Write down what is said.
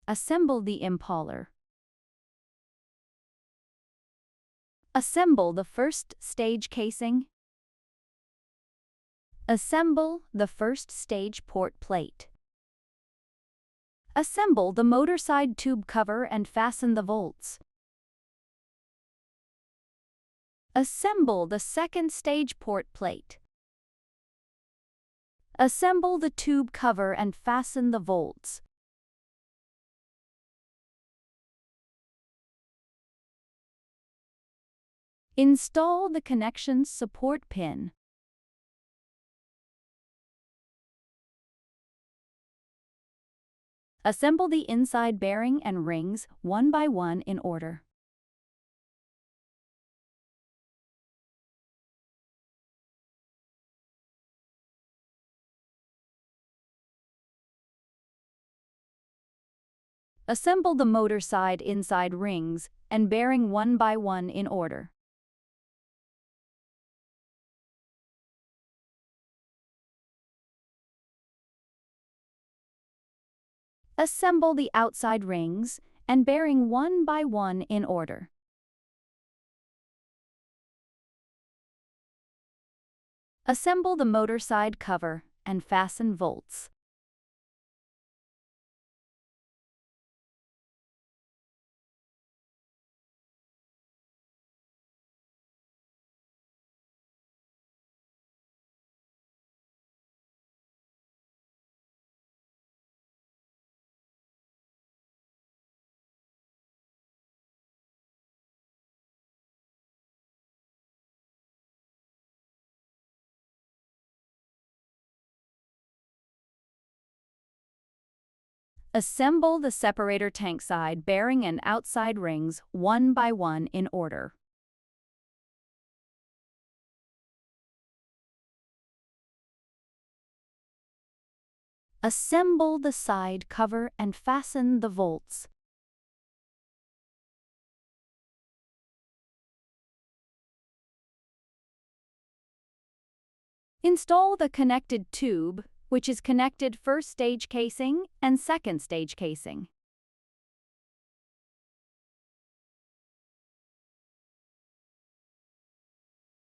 Assemble the impaler. Assemble the first stage casing. Assemble the first stage port plate. Assemble the motor side tube cover and fasten the bolts. Assemble the second stage port plate. Assemble the tube cover and fasten the bolts. Install the connections support pin. Assemble the inside bearing and rings one by one in order. Assemble the motor side inside rings and bearing one by one in order. Assemble the outside rings and bearing one by one in order. Assemble the motor side cover and fasten bolts. Assemble the separator tank side bearing and outside rings one by one in order. Assemble the side cover and fasten the bolts. Install the connected tube, which is connected first stage casing and second stage casing.